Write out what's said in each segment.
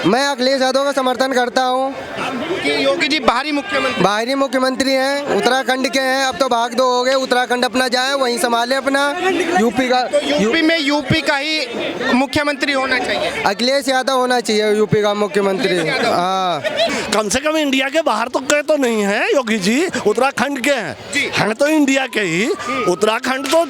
मैं अखिलेश यादव का समर्थन करता हूँ कि योगी जी बाहरी मुख्यमंत्री हैं, उत्तराखंड के हैं। अब तो भाग दो हो गए, उत्तराखंड अपना जाए वहीं संभाले अपना। यूपी का यूपी का ही मुख्यमंत्री होना चाहिए, अखिलेश यादव होना चाहिए यूपी का मुख्यमंत्री। हाँ, कम से कम इंडिया के बाहर तो गए तो नहीं है योगी जी, उत्तराखंड के हैं तो इंडिया के ही। उत्तराखंड तो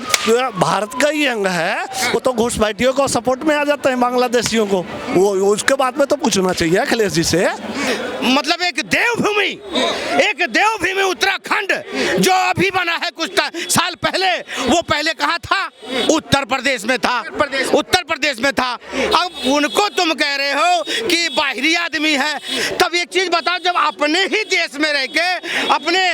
भारत का ही अंग है, वो तो घुसपैठियों को सपोर्ट में आ जाते हैं, बांग्लादेशियों को। वो उसके बाद में तो पूछना चाहिए अखिलेश जी से। मतलब एक देवभूमि उत्तराखंड जो अभी बना है कुछ साल पहले, वो पहले कहाँ था? उत्तर प्रदेश में था। अब उनको तुम कह रहे हो कि बाहरी आदमी है। तब एक चीज बताओ, जब अपने ही देश में रह के अपने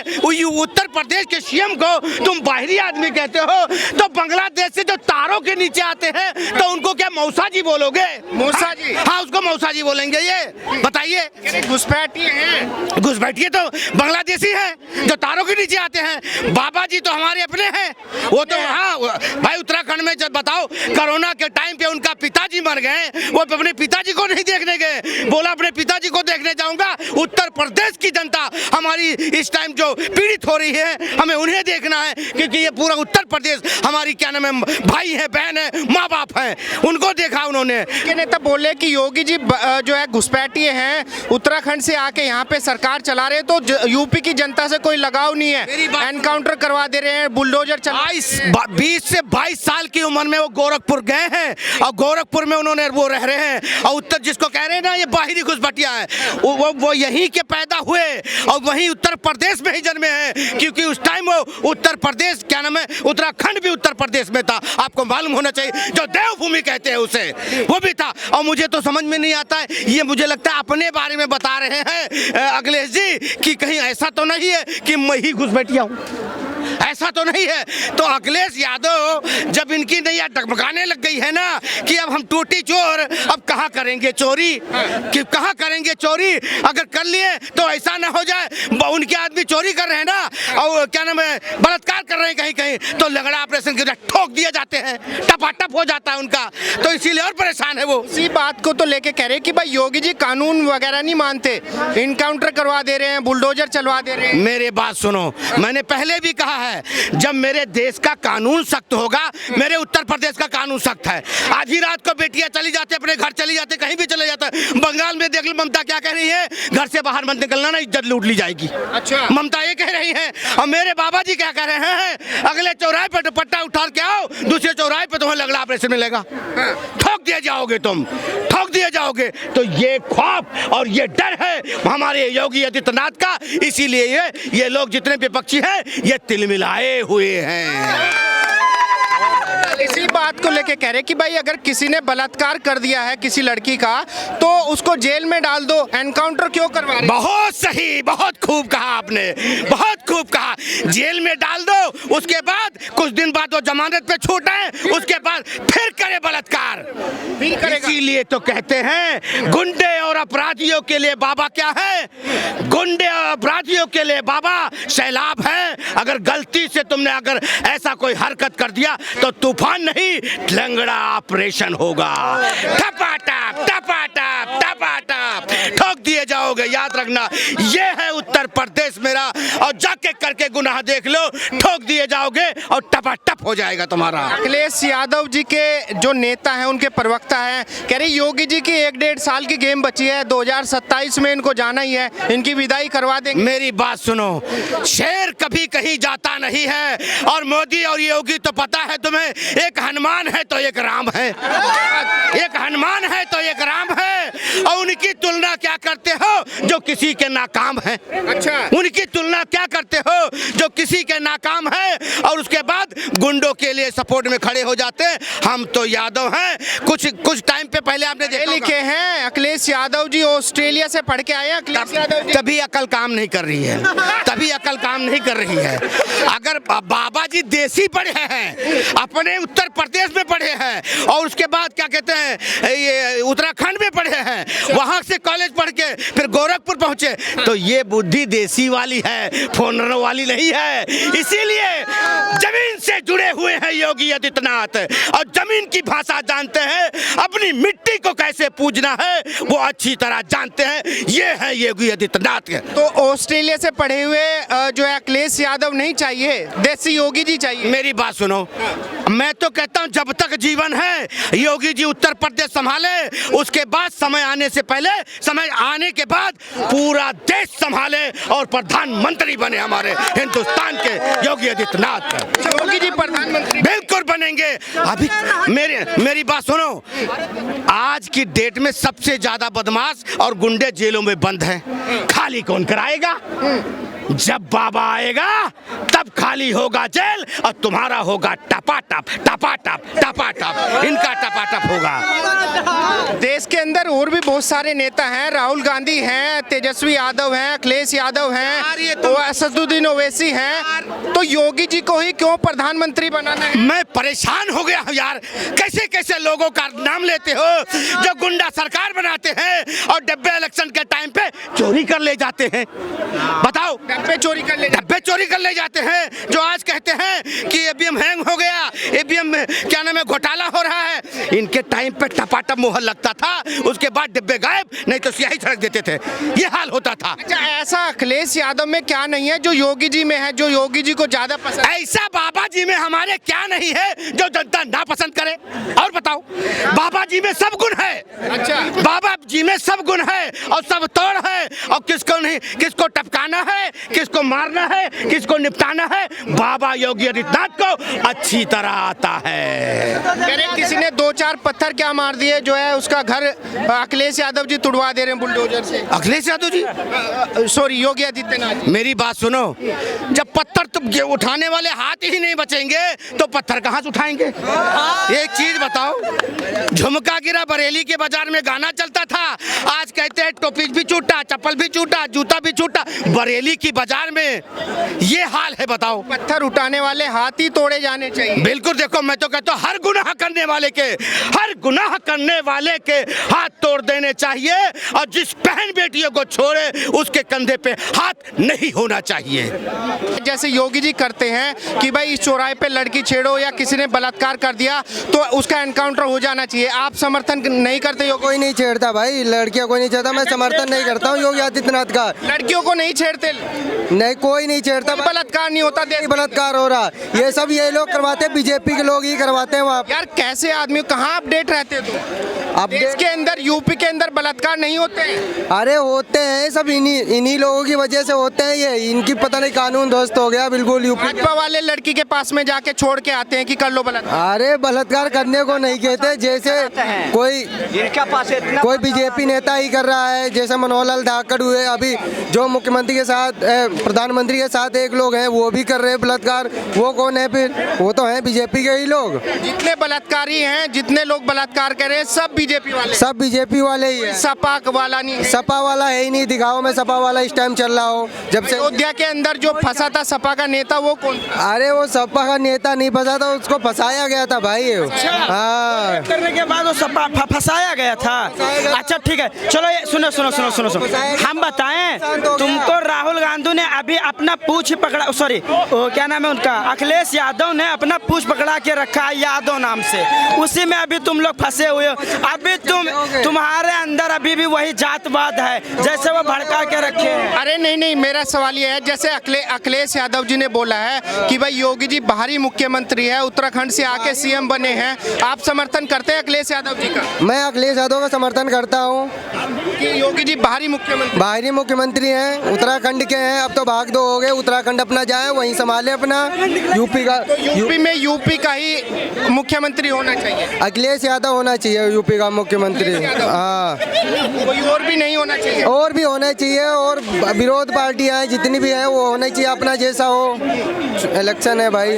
उत्तर प्रदेश के सीएम को तुम बाहरी आदमी कहते हो, तो बांग्लादेश से जो तारों के नीचे आते हैं तो उनको क्या मौसा जी बोलोगे? मौसा जी? हाँ, उसको मौसा जी बोलेंगे। ये बताइए, घुसपैठिए तो बांग्लादेशी हैं जो तारों के नीचे आते हैं। बाबा जी तो हमारे अपने हैं। वो तो हाँ भाई, उत्तराखंड में जब बताओ कोरोना के टाइम पे उनका पिताजी मर गए, वो अपने पिताजी को नहीं देखने गए, बोला अपने पिताजी को देखने जाऊंगा। उत्तर प्रदेश की जनता हमारी इस टाइम जो पीड़ित हो रही है, हमें उन्हें देखना है, क्योंकि ये पूरा उत्तर प्रदेश हमारी क्या नाम है, भाई है, बहन है, माँ बाप है, उनको देखा उन्होंने। नेता बोले कि योगी जी जो है घुसपैठिए हैं, उत्तराखंड से आके यहाँ पे सरकार चला रहे, तो यूपी की जनता से कोई लगाव नहीं है, एनकाउंटर करवा दे रहे हैं, बुलडोजर चला। 20 से 22 साल की उम्र में वो गोरखपुर गए हैं और गोरखपुर में उन्होंने वो रह रहे हैं। और उत्तर जिसको कह रहे हैं ना ये बाहरी घुसपैठिया है, वो यहीं के पैदा हुए और वहीं उत्तर प्रदेश में ही जन्मे हैं, क्योंकि उस टाइम वो उत्तर प्रदेश क्या नाम है, उत्तराखंड भी उत्तर प्रदेश में था। आपको मालूम होना चाहिए, जो देवभूमि कहते हैं उसे, वो भी था। और मुझे तो समझ में नहीं आता है, ये मुझे लगता है अपने बारे में बता रहे हैं अखिलेश जी कि कहीं ऐसा तो नहीं है कि मैं ही घुसपैठिया हूँ, ऐसा तो नहीं है। तो अखिलेश यादव जब इनकी नैया डगमगाने लग गई है ना कि अब हम टूटी चोर, अब कहाँ करेंगे चोरी, कि कहाँ करेंगे चोरी? अगर कर लिए तो ऐसा ना हो जाए उनके आदमी चोरी कर रहे हैं ना और क्या नाम है, बलात्कार कर रहे हैं कहीं कहीं, तो लगड़ा ऑपरेशन के ठोक दिए जाते हैं, टपाटप हो जाता है उनका, तो इसीलिए और परेशान है वो। इसी बात को तो लेके कह रहे कि भाई योगी जी कानून वगैरह नहीं मानते, इनकाउंटर करवा दे रहे हैं, बुलडोजर चलवा दे रहे हैं। मेरे बात सुनो, मैंने पहले भी कहा है, जब मेरे देश का कानून सख्त होगा, मेरे उत्तर प्रदेश का कानून सख्त है। आधी रात को बेटियां चली जाती, अपने घर चली जाती, कहीं भी चले जाता है। बंगाल में देख लो ममता क्या कह रही है, घर से बाहर मत निकलना ना इज्जत लूट ली जाएगी। अच्छा, ममता ये कह रही है। और मेरे बाबा जी क्या कह रहे हैं, अगले चौराहे पर दुपट्टा उठा के आओ, दूसरे चौराहे पर तुम्हें लगड़ा ऑपरेशन मिलेगा, ठोक दिए जाओगे तुम, ठोक दिए जाओगे। तो ये खौफ और ये डर है हमारे योगी आदित्यनाथ का, इसीलिए ये लोग जितने विपक्षी हैं ये तिलमिलाए हुए हैं। इसी बात को लेके कह रहे कि भाई अगर किसी ने बलात्कार कर दिया है किसी लड़की का, तो उसको जेल में डाल दो, एनकाउंटर क्यों करवा रहे? बहुत सही, बहुत खूब कहा आपने, बहुत खूब कहा। जेल में डाल दो, उसके बाद कुछ दिन बाद वो जमानत पे छूट आए, उसके बाद फिर करे बलात्कार, फिर करेगा। इसीलिए तो कहते हैं गुंडे और अपराधियों के लिए बाबा क्या है, गुंडे और अपराधियों के लिए बाबा सैलाब है। अगर गलती से तुमने अगर ऐसा कोई हरकत कर दिया तो तूफान नहीं, लंगड़ा ऑपरेशन होगा, टपाटप टपाटप टपाटप ठोक दिए जाओगे। याद रखना, ये है उत्तर प्रदेश मेरा, और जाके करके गुनाह देख लो, ठोक दिए जाओगे और टपाटप हो जाएगा तुम्हारा। अखिलेश यादव जी के जो नेता हैं, उनके प्रवक्ता हैं, कह रही योगी जी की 1-1.5 साल की गेम बची है, 2027 में इनको जाना ही है, इनकी विदाई करवा देंगे। मेरी बात सुनो, शेर कभी कहीं जाता नहीं है, और मोदी और योगी तो पता है तुम्हें, एक हनुमान है तो एक राम है, एक हनुमान है तो एक राम है, और उनकी तुलना क्या करते हो जो किसी के नाकाम है। अच्छा, उनकी तुलना क्या करते हो जो किसी के नाकाम है, और उसके बाद गुंडों के लिए सपोर्ट में खड़े हो जाते हैं। हम तो यादव हैं, कुछ टाइम पे पहले आपने लिखे हैं अखिलेश यादव जी ऑस्ट्रेलिया से पढ़ के आए हैं। अखिलेश यादव जी तभी अकल काम नहीं कर रही है, तभी अकल काम नहीं कर रही है। अगर बाबा जी देसी पढ़े हैं, अपने उत्तर प्रदेश में पढ़े हैं, और उसके बाद क्या कहते हैं ये उत्तराखंड में पढ़े हैं, वहां से कॉलेज पढ़ के फिर गोरखपुर पहुंचे, तो ये बुद्धि देसी वाली है, फोनरों वाली नहीं है। इसीलिए जमीन से जुड़े हुए हैं योगी आदित्यनाथ और जमीन की भाषा जानते हैं, अपनी मिट्टी को कैसे पूजना है वो अच्छी तरह जानते हैं। ये है योगी आदित्यनाथ के। तो ऑस्ट्रेलिया से पढ़े हुए जो है अखिलेश यादव नहीं चाहिए, देसी योगी जी चाहिए। मेरी बात सुनो, मैं तो कहता हूं जब तक जीवन है योगी जी उत्तर प्रदेश संभाले, उसके बाद समय आने से पहले, समय आने के बाद पूरा देश संभाले और प्रधानमंत्री बने हमारे हिंदुस्तान के योगी आदित्यनाथ। योगी जी प्रधानमंत्री बिल्कुल बनेंगे। अभी मेरी बात सुनो, आज की डेट में सबसे ज्यादा बदमाश और गुंडे जेलों में बंद हैं। खाली कौन कराएगा? जब बाबा आएगा तब खाली होगा जेल और तुम्हारा होगा टपाटप टपाटप टपाटप, इनका टपाटप होगा। देश के अंदर और भी बहुत सारे नेता हैं, राहुल गांधी हैं, तेजस्वी यादव हैं, अखिलेश यादव हैं, तो असदुद्दीन ओवैसी हैं, तो योगी जी को ही क्यों प्रधानमंत्री बनाना है? मैं परेशान हो गया हूँ यार, कैसे कैसे लोगों का नाम लेते हो जो गुंडा सरकार बनाते हैं और डब्बे इलेक्शन के टाइम पे चोरी कर ले जाते हैं। बताओ, डब्बे चोरी कर ले जाते हैं, जो आज कहते हैं कि ईवीएम हैंग हो गया, ईवीएम में क्या नाम है घोटाला हो रहा है। इनके टाइम पे टपाटप मुहर लगता था, उसके बाद डिब्बे गायब, नहीं तो स्याही छिड़क देते थे, ये हाल होता था। अच्छा, ऐसा अखिलेश यादव में क्या नहीं है जो योगी जी में है, जो योगी जी को ज्यादा पसंद? ऐसा बाबा जी में हमारे क्या नहीं है जो जनता ना पसंद करे? और बताओ, बाबा जी में सब गुण है। अच्छा, बाबा जी में सब गुण है और सब तोड़ है, और किसको नहीं, किसको टपकाना है, किसको मारना है, किसको निपटाना है, बाबा योगी आदित्यनाथ को अच्छी तरह आता है। अरे किसी ने 2-4 पत्थर क्या मार दिए, जो है उसका घर अखिलेश यादव जी तुड़वा दे रहे हैं बुलडोजर से। अखिलेश यादव जी, सॉरी योगी आदित्यनाथ। मेरी बात सुनो, जब पत्थर तुम उठाने वाले हाथ ही नहीं बचेंगे तो पत्थर कहाँ से उठाएंगे? एक चीज बताओ, झुमका गिरा बरेली के बाजार में गाना चलता था, आज कहते हैं टोपी भी छूटा, चप्पल भी छूटा, जूता भी छूटा। बरेली की बाजार में ये हाल है, बताओ। पत्थर उठाने वाले हाथ ही तोड़े जाने चाहिए। बिल्कुल, देखो मैं तो कहता हूँ हर गुनाह करने वाले के हाथ तोड़ देने चाहिए, और जिस बहन बेटियों को छोड़े उसके कंधे पे हाथ नहीं होना चाहिए। जैसे योगी जी करते हैं कि भाई इस चौराहे पे लड़की छेड़ो या किसी ने बलात्कार कर दिया तो उसका एनकाउंटर हो जाना चाहिए, आप समर्थन नहीं करते? कोई नहीं छेड़ता भाई, लड़कियों को नहीं छेड़ता, मैं समर्थन नहीं करता हूँ योगी आदित्यनाथ का। लड़कियों को नहीं छेड़ते? नहीं, कोई नहीं छेड़ता, बलात्कार नहीं होता, बलात्कार हो रहा, ये सब ये लोग करवाते हैं, बीजेपी के लोग ही करवाते हैं वहाँ। यार कैसे आदमी, कहाँ अपडेट रहते हो? अब देश के अंदर, यूपी के अंदर बलात्कार नहीं होते हैं? अरे होते हैं, सब इन्हीं लोगों की वजह से होते हैं, ये इनकी पता नहीं कानून ध्वस्त हो गया बिल्कुल। यूपी भाजपा वाले लड़की के पास में जाके छोड़ के आते हैं कि कर लो बलात्कार। अरे बलात्कार करने को नहीं कहते, जैसे कोई बीजेपी नेता ही कर रहा है, जैसे मनोहर लाल धाकड़ हुए, अभी जो मुख्यमंत्री के साथ, प्रधानमंत्री के साथ एक लोग हैं वो भी कर रहे हैं बलात्कार। वो कौन है फिर? वो तो हैं बीजेपी के ही लोग। जितने बलात्कारी हैं, जितने लोग बलात्कार कर रहे हैं, सब बीजेपी वाले ही है। सपा वाला नहीं, सपा वाला है ही नहीं, दिखाओ में सपा वाला इस टाइम चल रहा हो। जब से अयोध्या के अंदर जो फंसा था सपा का नेता, वो कौन? अरे वो सपा का नेता नहीं फंसा था, उसको फंसाया गया था भाई। हाँ, करने के बाद वो सपा फंसाया गया था। अच्छा ठीक है, चलो ये सुनो, हम बताएं, तुमको राहुल गांधी ने अभी अपना पूछ पकड़ा, सॉरी क्या नाम है उनका, अखिलेश यादव ने अपना पूछ पकड़ा के रखा है यादव नाम से, उसी में अभी तुम लोग फंसे हुए हो। अभी तुम्हारे अंदर अभी भी वही जातवाद है जैसे वो भड़का के रखे हैं। अरे नहीं, मेरा सवाल ये है, जैसे अखिलेश यादव जी ने बोला है कि भाई योगी जी बाहरी मुख्यमंत्री है, उत्तराखंड से आके सीएम बने हैं, आप समर्थन करते हैं अखिलेश यादव जी का? मैं अखिलेश यादव का समर्थन करता हूँ कि योगी जी बाहरी मुख्यमंत्री हैं, उत्तराखंड के हैं, अब तो भाग दो हो गए, उत्तराखंड अपना जाए वहीं संभाले अपना। यूपी का, यूपी का ही मुख्यमंत्री होना चाहिए, अखिलेश यादव होना चाहिए यूपी का मुख्यमंत्री। हाँ, कोई और भी नहीं होना चाहिए? और भी होना चाहिए, और विरोध पार्टियां जितनी भी हैं वो होना चाहिए, अपना जैसा हो। इलेक्शन है भाई।